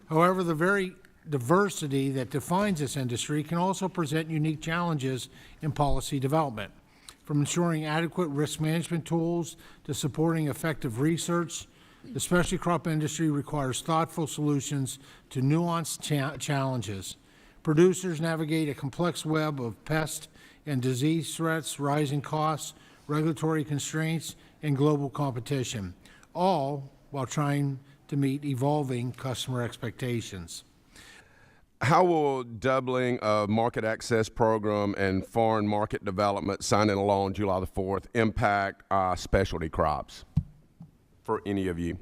However, the very diversity that defines this industry can also present unique challenges in policy development, from ensuring adequate risk management tools to supporting effective research. The specialty crop industry requires thoughtful solutions to nuanced challenges. Producers navigate a complex web of pest and disease threats, rising costs, regulatory constraints, and global competition, all while trying to meet evolving customer expectations. How will doubling of market access program and foreign market development signing along July the 4th impact specialty crops for any of you?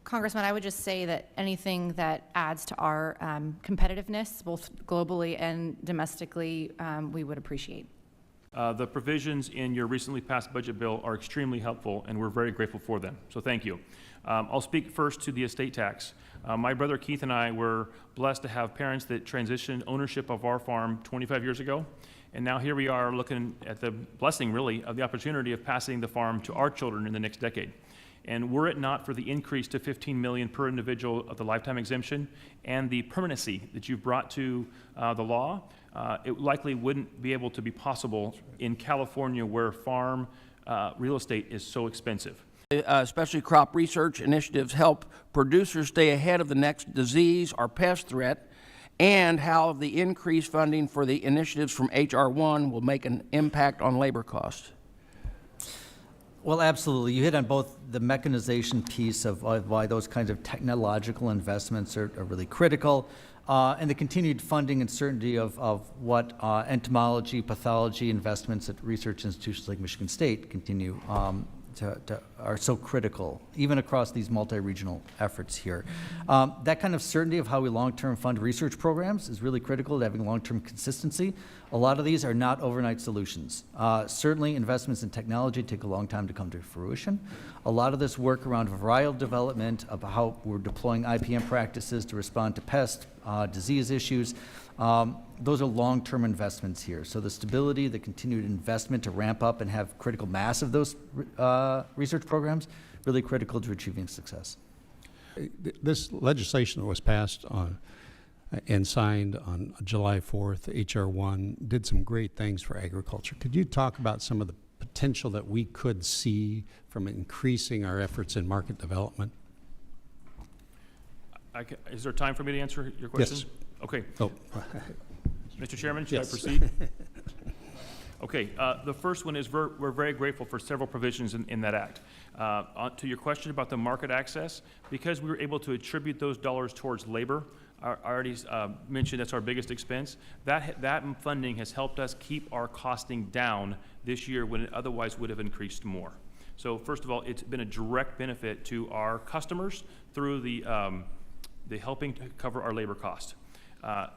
Congressman, I would just say that anything that adds to our competitiveness, both globally and domestically, we would appreciate. The provisions in your recently passed budget bill are extremely helpful, and we're very grateful for them. So thank you. I'll speak first to the estate tax. My brother Keith and I were blessed to have parents that transitioned ownership of our farm 25 years ago. And now here we are looking at the blessing, really, of the opportunity of passing the farm to our children in the next decade. And were it not for the increase to $15 million per individual of the lifetime exemption and the permanency that you've brought to the law, it likely wouldn't be able to be possible in California, where farm real estate is so expensive. Especially crop research initiatives help producers stay ahead of the next disease or pest threat, and how the increased funding for the initiatives from H.R. 1 will make an impact on labor costs. Well, absolutely. You hit on both the mechanization piece of why those kinds of technological investments are really critical, and the continued funding and certainty of what entomology, pathology investments at research institutions like Michigan State continue are so critical, even across these multi-regional efforts here. That kind of certainty of how we long-term fund research programs is really critical to having long-term consistency. A lot of these are not overnight solutions. Certainly investments in technology take a long time to come to fruition. A lot of this work around varietal development, of how we're deploying IPM practices to respond to pest, disease issues, those are long-term investments here. So the stability, the continued investment to ramp up and have critical mass of those research programs, really critical to achieving success. This legislation that was passed and signed on July 4th, H.R. 1, did some great things for agriculture. Could you talk about some of the potential that we could see from increasing our efforts in market development? Is there time for me to answer your question? Yes. Okay. Oh. Mr. Chairman, should Yes. I proceed? Okay. The first one is we're very grateful for several provisions in that act. To your question about the market access, because we were able to attribute those dollars towards labor, I already mentioned that's our biggest expense. That funding has helped us keep our costing down this year when it otherwise would have increased more. So first of all, it's been a direct benefit to our customers through the helping to cover our labor cost.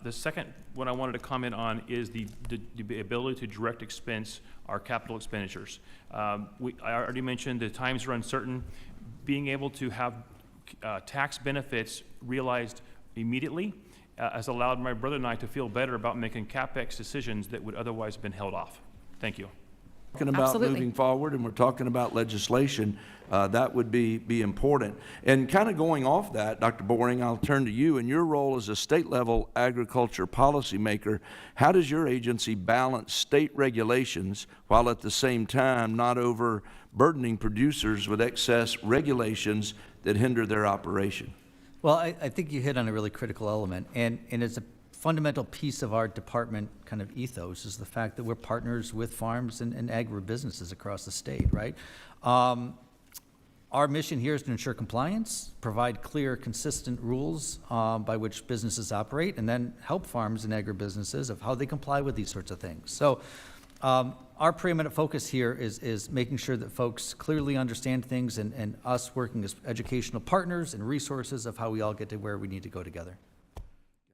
The second one I wanted to comment on is the ability to direct expense our capital expenditures. I already mentioned the times are uncertain. Being able to have tax benefits realized immediately has allowed my brother and I to feel better about making CapEx decisions that would otherwise have been held off. Thank you. Talking about Absolutely. moving forward, and we're talking about legislation, that would be important. And kind of going off that, Dr. Boring, I'll turn to you. In your role as a state-level agriculture policymaker, how does your agency balance state regulations while at the same time not overburdening producers with excess regulations that hinder their operation? Well, I think you hit on a really critical element, and it's a fundamental piece of our department kind of ethos is the fact that we're partners with farms and agribusinesses across the state, right? Our mission here is to ensure compliance, provide clear, consistent rules by which businesses operate, and then help farms and agribusinesses of how they comply with these sorts of things. So our preeminent focus here is making sure that folks clearly understand things, and us working as educational partners and resources of how we all get to where we need to go together.